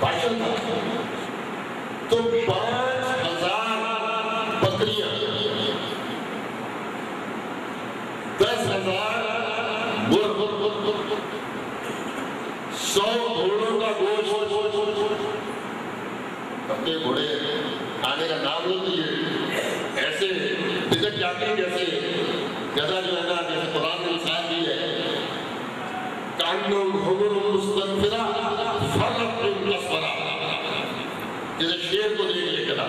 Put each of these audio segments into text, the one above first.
فاشل تھا، تو 5000 بکریاں، 10,000 مرغ، 100 گھوڑوں کا گوشت، اپنے گھوڑے کھانے کا نام لو تو یہ ایسے بگڑ جاتے ہیں جیسے گدھا جو ہے نا، جیسے قرآن نے مثال دی ہے، کانوں حمر مستنفرہ فرق اسفرہ، جیسے شیر کو دیکھ لے گدھا،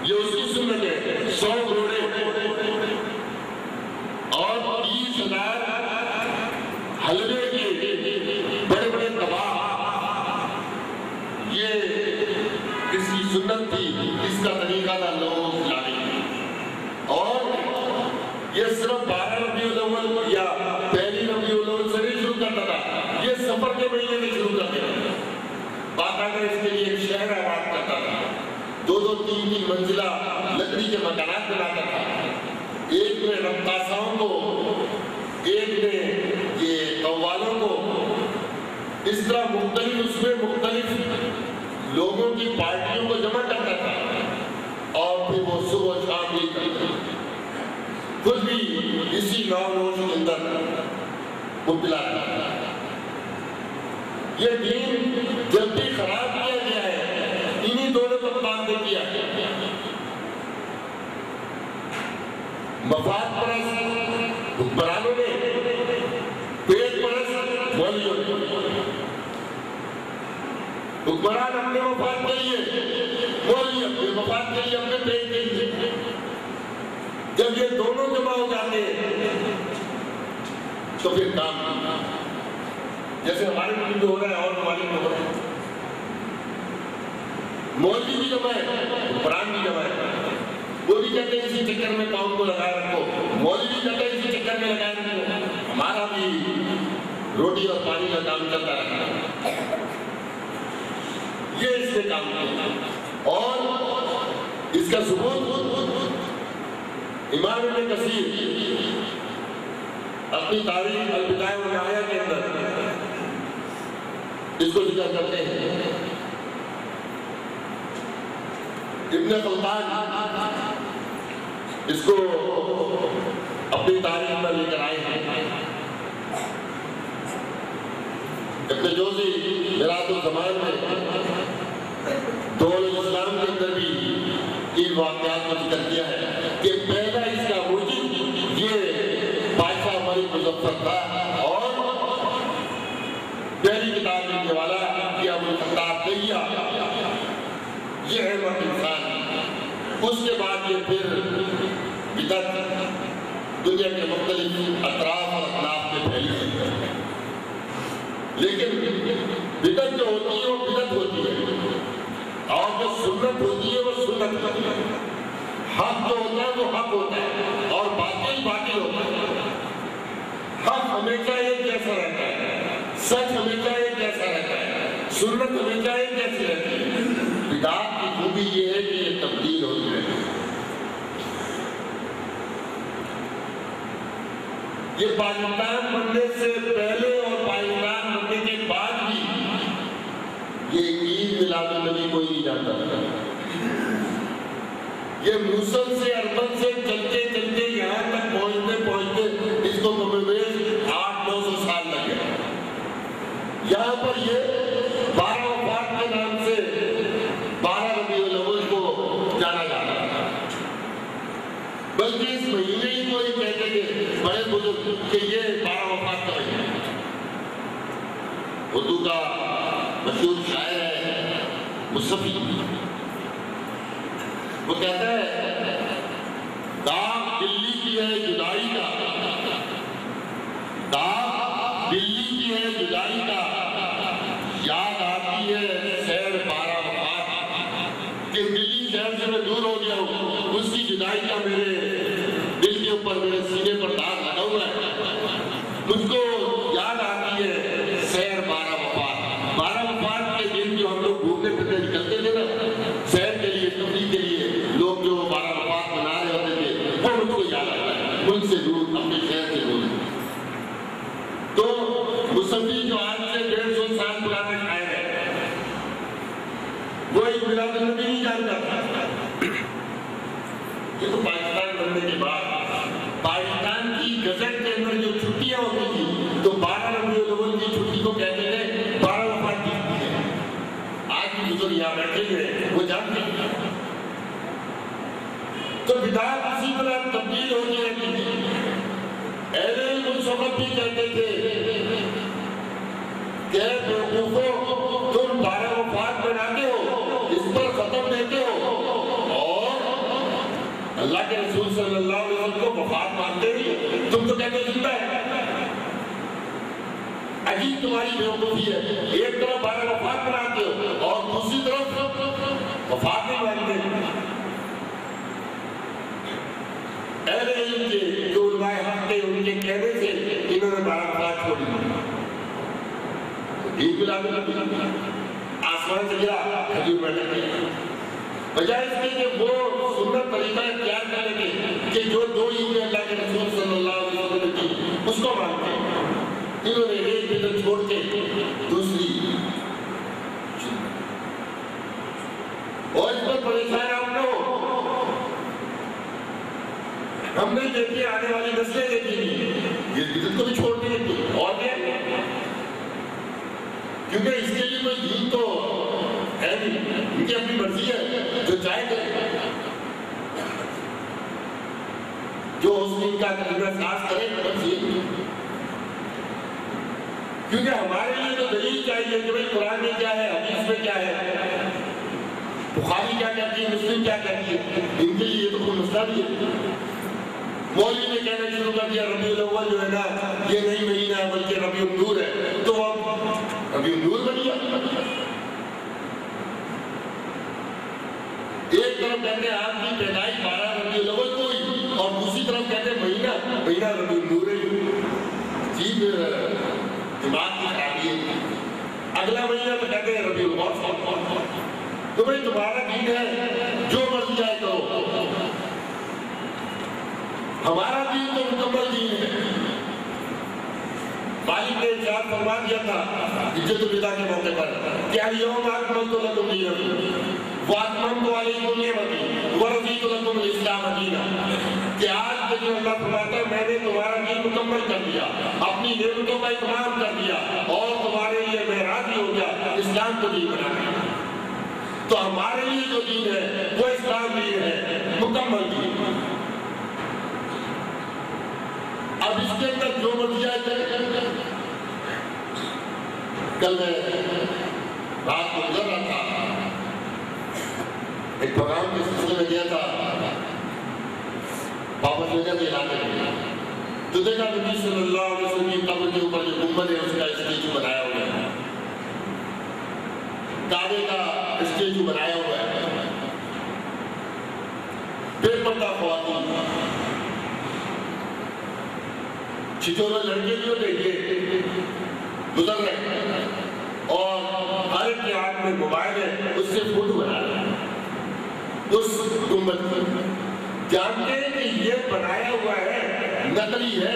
یہ اس کی سنت ہے۔ 100 گھوڑے اور 30,000 حلوے کے بڑے بڑے کباب، یہ اس کی سنت تھی، اس کا طریقہ تھا لوگوں کو کھلانے کی۔ اور یہ صرف 12 ربیع الاول یا پہلی ربیع الاول سے نہیں شروع کرتا تھا، یہ سفر کے مہینے میں شروع کر دیا، باقاعدہ اس کے لیے ایک شہر آباد کرتا تھا، 2-2 3-3 منزلہ لکڑی کے مکانات بناتا تھا، ایک میں رقاصاؤں کو، ایک میں یہ قوالوں کو، اس طرح مختلف اس میں مختلف لوگوں کی پارٹیوں کو جمع کرتا تھا، اور پھر وہ صبح و شام بھی کرتا تھا، خود بھی اسی نام روش کے اندر مبتلا تھا۔ یہ دین جب بھی خراب کیا گیا ہے، انہی دونوں کو کام دے دیا، مفاد پرست حکمرانوں نے، پیٹ پرست مولویوں نے۔ حکمران اپنے مفاد کے لیے، مولوی اپنے مفاد کے لیے، اپنے پیٹ کے لیے۔ جب یہ دونوں جمع ہو جاتے ہیں تو پھر کام، جیسے ہمارے ملک میں ہو رہا ہے اور ممالک میں ہو رہا ہے، مولوی بھی جمع ہے، حکمران بھی جمع ہے، وہ بھی کہتے ہیں اسی چکر میں قوم کو لگائے رکھو، مولوی کہتے ہیں اسی چکر میں لگائے رکھو، ہمارا بھی روٹی اور پانی کا کام چلتا رہتا ہے، یہ اس سے کام کرتا۔ اور اس کا ثبوت امام ابن کثیر اپنی تاریخ البدایہ والنہایہ کے اندر اس کو ذکر کرتے ہیں۔ ابن خلدان اس کو اپنی تاریخ میں لے کر آئے ہیں۔ ابن جوزی میراث الزمان میں دول الاسلام کے اندر بھی ان واقعات کو ذکر کیا ہے کہ پہلا اس کا موجود یہ بادشاہ ملک مظفر تھا، اور پہلی کتاب لکھنے والا یہ ابو الخطاب دیا، یہ ہے وہ انسان۔ اس کے بعد یہ پھر بدعت دنیا کے مختلف اطراف اور اطراف میں پھیلی ہے، لیکن بدعت جو ہوتی ہے وہ بدعت ہوتی ہے، اور جو سنت ہوتی ہے وہ سنت ہوتی ہے۔ حق جو ہوتا ہے وہ حق ہوتا ہے، اور باطل باطل ہوتا ہے۔ حق ہمیشہ ایک جیسا رہتا ہے، سچ ہمیشہ ایک جیسا رہتا ہے، سنت ہمیشہ ایک جیسی رہتی ہے۔ بدعت کی خوبی یہ ہے کہ یہ تبدیل ہوتی رہتی ہے۔ یہ پاکستان بننے سے پہلے اور پاکستان بننے کے بعد بھی یہ عید میلاد النبی کوئی نہیں جانتا تھا۔ یہ موصل سے اربن سے چلتے چلتے یہاں تک پہنچتے پہنچتے اس کو کم بیش 800-900 سال لگ گئے۔ یہاں پر یہ 12 وفات کے نام سے 12 ربیع الاول کو جانا جاتا ہے، بلکہ اس مہینے ہی کو یہ کہتے تھے بڑے بزرگ کہ یہ 12 وفات کا مہینہ ہے۔ اردو کا مشہور شاعر ہے مصطفی، وہ کہتا ہے داغ دلی کی ہے جدائی کا، داغ دلی کی ہے جدائی کا، یاد آتی ہے سیر 12 وفات، کہ دلی شہر سے میں دور ہو گیا ہوں، اس کی جدائی کا میرے دل کے اوپر میرے سینے پر داغ لگا ہوا ہے، مجھ کو یاد آتی ہے سیر 12 وفات۔ 12 وفات کے دن جو ہم لوگ گھومنے پھرنے نکلتے تھے نا سیر کے لیے، تفریح کے لیے، لوگ جو 12 وفات منا رہے ہوتے تھے وہ مجھ کو یاد آتا ہے، ملک سے دور، اپنے شہر سے دور۔ تو مصطفی جو آج سے 150 کوئی میلاد النبی نہیں جانتا تھا. یہ تو پاکستان بننے کے بعد پاکستان کی گزٹ کے اندر جو چھٹیاں ہوتی تھی تو 12 ربیع الاول کی چھٹی کو کہتے تھے 12 وفات کی چھٹی ہے. آج بھی بزرگ یہاں بیٹھے ہوئے وہ جانتے ہیں. تو بدعت اسی طرح تبدیل ہوتی رہتی تھی. اہل علم اس وقت بھی کہتے تھے کہ بیوقوفو تم 12 وفات بناتے ہو, اس پر ختم دیتے ہو اور اللہ کے رسول صلی اللہ علیہ وسلم کو وفات مانتے نہیں, تم تو کہتے زندہ ہے. عجیب تمہاری بیوقوفی ہے, ایک طرف 12 وفات بناتے ہو اور دوسری طرف وفات نہیں مانتے. اہل علم کے جو علماء حق تھے ان کے کہنے سے انہوں نے 12 وفات چھوڑی. عید میلاد النبی آسمان سے گرا کھجور میں لگے, بجائے اس کے کہ وہ سنت طریقہ اختیار کرنے کے کہ جو 2 عیدیں اللہ کے رسول صلی اللہ علیہ وسلم نے کی اس کو مانتے, انہوں نے ایک بدعت چھوڑ کے دوسری اور اس پر پریشان آپ لوگ. ہم نے دیکھے آنے والی نسلیں دیکھی یہ بدعت کو بھی چھوڑ دیں اور کیا, کیونکہ اس کے لیے کوئی دین تو ہے نہیں, ان کی اپنی مرضی ہے جو چاہے کرے, جو اس دن کا کلمہ ساز کرے مرضی. کیونکہ ہمارے لیے تو دلیل چاہیے کہ بھئی قرآن میں کیا ہے, حدیث میں کیا ہے, بخاری کیا کہتی ہے, مسلم کیا کہتی ہے. ان کے لیے تو کوئی مسئلہ نہیں ہے. مولوی نے کہنا شروع کر دیا ربیع الاول جو ہے نا یہ نہیں مہینہ ہے بلکہ ربیع النور ہے, تو اب ربیع النور بن گیا. ایک طرف کہتے ہیں آپ کی پیدائش 12 ربیع الاول کو ہوئی اور دوسری طرف کہتے ہیں مہینہ ربیع النور ہے. عجیب دماغ کی خرابی ہے. اگلا مہینہ تو کہتے ہیں ربیع الاول. تو بھئی تمہارا دین ہے جو مرضی جائے کرو, ہمارا دین تو مکمل دین ہے. مالک نے ارشاد فرما دیا تھا عزت الوداع کے موقع پر کہ الیوم اکملت لکم دینکم واتممت علیکم نعمتی ورضیت لکم الاسلام دینا, کہ آج کے دن اللہ فرماتا ہے میں نے تمہارا دین مکمل کر دیا, اپنی نعمتوں کا اتمام کر دیا اور تمہارے لیے میں راضی ہو گیا اسلام کو دین بنا دیا. تو ہمارے لیے جو دین ہے وہ اسلام دین ہے, مکمل دین. اب اس کے اندر جو مرضی آئے کرے. کل میں رات کو گزر رہا تھا, ایک پروگرام کے سلسلے میں گیا تھا واپس وجہ کے علاقے میں, تو دیکھا نبی صلی اللہ علیہ وسلم کی قبر کے اوپر جو گنبد ہے اس کا اسٹیچو بنایا ہوا ہے, کعبے کا اسٹیچو بنایا ہوا ہے. بے پردہ خواتین, چھچورے لڑکے بھی ہوتے یہ گزر رہے اور ہر ایک کے ہاتھ میں موبائل ہے, اس سے فوٹو بنا رہے ہیں اس گنبد کی. جانتے ہیں کہ یہ بنایا ہوا ہے, نقلی ہے,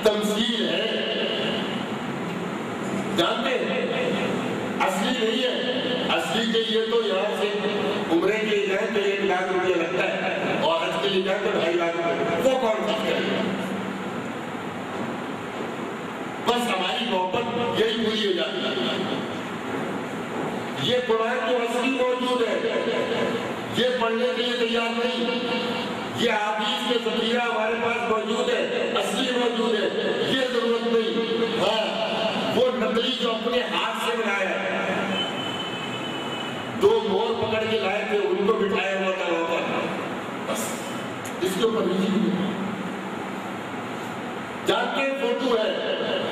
تمثیل ہے, جانتے ہیں اصلی نہیں ہے. اصلی کے لیے تو یہاں سے عمرے کے لیے جائیں تو 1 لاکھ روپیہ لگتا ہے اور حج کے لیے جائیں تو 2.5 لاکھ روپیہ. وہ کون چیز کرے گا؟ بس ہماری محبت یہی پوری ہو جاتی ہے. یہ قرآن جو اصلی موجود ہے یہ پڑھنے کے لیے تیار نہیں, یہ حدیث کے ذخیرہ ہمارے پاس موجود ہے, اصلی موجود ہے, یہ ضرورت نہیں. ہاں وہ نقلی جو اپنے ہاتھ سے بنایا ہے, 2 مور پکڑ کے لائے تھے ان کو بٹھایا ہوا تھا وہاں پر, بس اس کے اوپر نہیں. جانتے فوٹو ہے,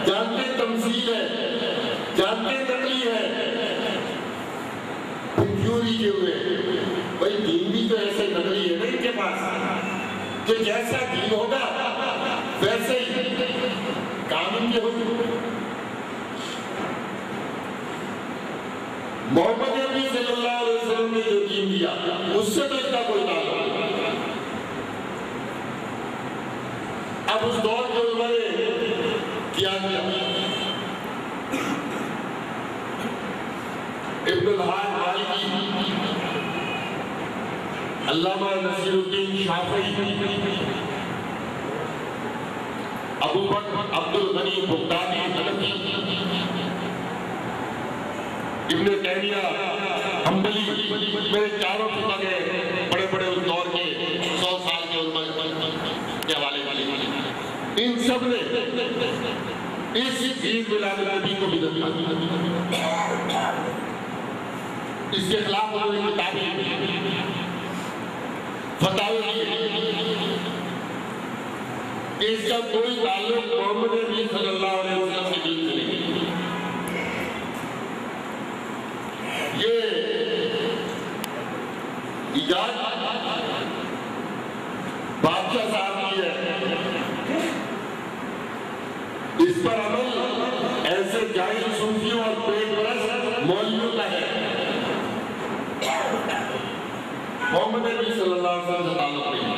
جانتے تمثیل ہے, جانتے نقلی ہے, کیوں نہیں کیے ہوئے؟ بھائی دین بھی تو ایسے نقلی ہے نا ان کے پاس کہ جیسا دین ہوگا ویسے ہی کام ان کے ہوگا. محمد نبی صلی اللہ علیہ وسلم نے جو دین دیا اس سے تو اس کا کوئی تعلق نہیں. اب اس دور کے علماء نے کیا کیا؟ ابن الحاج مالکی علامہ نصیر الدین شافعی، ابو بکر عبد الغنی بغدادی حنفی، ابن تیمیہ حنبلی، میرے چاروں فقہ کے بڑے بڑے اس دور کے 100 سال کے علماء کے حوالے والے، ان سب نے اس عید میلاد النبی کو بدعت کہا۔ اس کے خلاف انہوں نے کتابیں فتاوی کہ اس کا کوئی تعلق محمد نبی صلی اللہ علیہ وسلم کے دین سے نہیں۔ یہ ایجاد بادشاہ صاحب کی ہے، اس پر عمل ایسے جاہل صوفیوں اور پیٹ پرست مولویوں کا ہے۔ محمد نبی صلی اللہ علیہ وسلم سے تعلق نہیں ہے،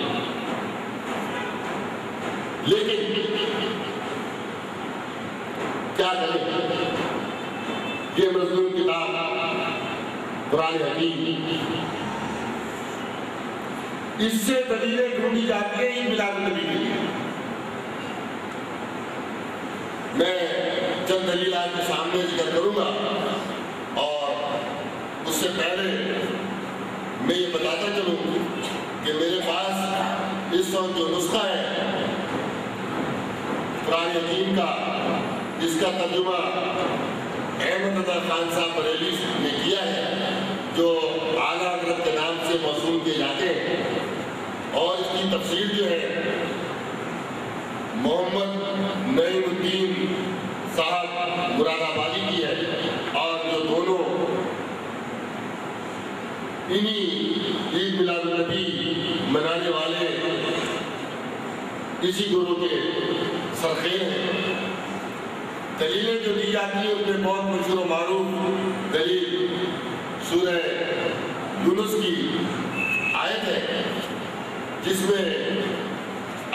لیکن کیا کریں؟ یہ مظلوم کتاب قرآن حکیم، اس سے دلیلیں ڈھونڈی جاتی ہیں عید میلاد النبی کے لیے۔ میں چند دلیل آپ کے سامنے ذکر کروں گا، اور اس سے پہلے میں یہ بتاتا چلوں کہ میرے پاس اس وقت جو نسخہ ہے قرآن حکیم کا، جس کا ترجمہ احمد رضا خان صاحب بریلی نے کیا ہے، جو اعلیٰ حضرت کے نام سے موسوم کیے جاتے ہیں، اور اس کی تفسیر جو ہے محمد نعیم الدین صاحب مراد آبادی کی ہے، اور جو دونوں انہی عید میلاد النبی منانے والے اسی گروہ کے سرخیر ہیں۔ دلیلیں جو دی جاتی ہیں ان میں بہت مشہور و معروف دلیل سورہ یونس کی آیت ہے، جس میں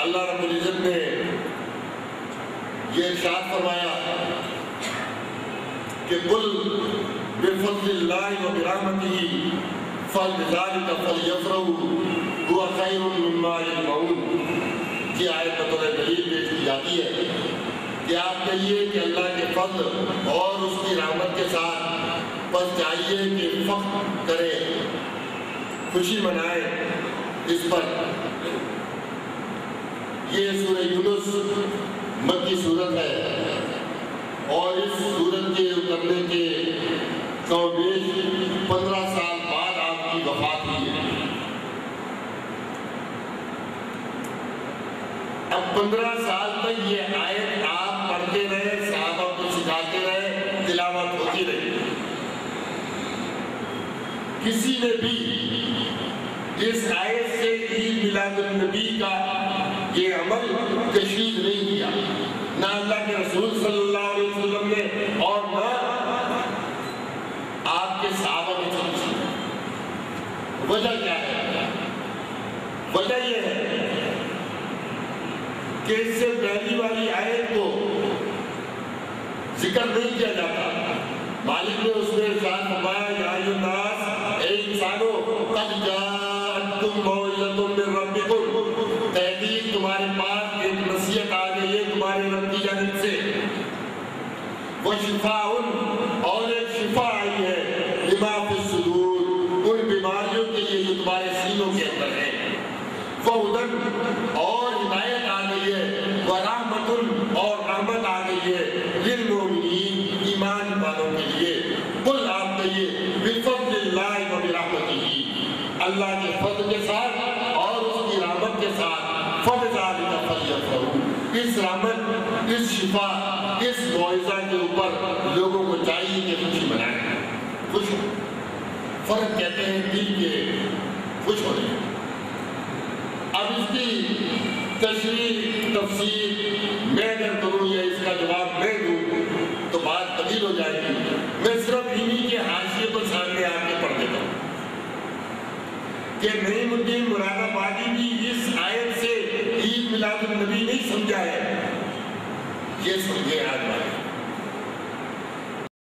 اللہ رب العزت نے یہ ارشاد فرمایا کہ قل بفضل اللہ وبرحمتہ فبذلک فلیفرحوا هو خیر مما یجمعون۔ یہ آیت بطور دلیل پیش کی جاتی ہے کہ آپ کہیے کہ اللہ کے فضل اور اس کی رحمت کے ساتھ بس چاہیے کہ فخر کریں، خوشی منائیں اس پر۔ یہ سورہ یونس مکی سورت ہے، اور اس سورت کے اترنے کے کم بیش 15 سال بعد آپ کی وفات ہوئی ہے۔ اب 15 سال تک یہ آیت آپ پڑھتے رہے، صحابہ کو سکھاتے رہے، تلاوت ہوتی رہی، کسی نے بھی اس آیت سے عید میلاد النبی کا یہ عمل تشہیر نہیں کیا، نہ اللہ کے رسول صلی اللہ علیہ وسلم نے اور نہ آپ کے صحابہ نے سمجھی۔ وجہ کیا ہے؟ وجہ یہ ہے کہ اس سے پہلی والی آیت کو ذکر نہیں کیا جاتا۔ مالک نے اس میں ارشاد فرمایا یا ایھا الناس، اے انسانوں، قد جاءتکم موعظۃ من ربکم، تحقیق تمہارے پاس ایک نصیحت آ گئی ہے تمہارے رب کی جانب سے، وشفاء، اور ایک شفا آئی ہے لما فی الصدور، ان بیماریوں کے لیے جو تمہارے سینوں کے اندر ہے، وہدی، اور ہدایت آ گئی ہے، ورحمت، اور رحمت آ گئی ہے، للمؤمنین، ایمان والوں کے لیے۔ قل، آپ کہیے، بفضل اللہ وبرحمتہ، اللہ کے فضل کے ساتھ اور اس کی رحمت کے ساتھ، فبذلک فلیفرحوا، اس رحمت، اس شفا، اس معجزہ کے اوپر لوگوں کو چاہیے کہ خوشی منائیں۔ خوش فرق کہتے ہیں دل کے خوش ہونے۔ اب اس کی تشریح تفسیر میں اگر کروں یا اس کا جواب میں دوں تو بات طویل ہو جائے گی۔ میں صرف انہی کے حاشیے کو سامنے آ کے پڑھ دیتا ہوں کہ نعیم الدین مراد آبادی بھی اس آیت سے عید میلاد النبی نہیں سمجھا ہے، یہ سمجھے آج بات۔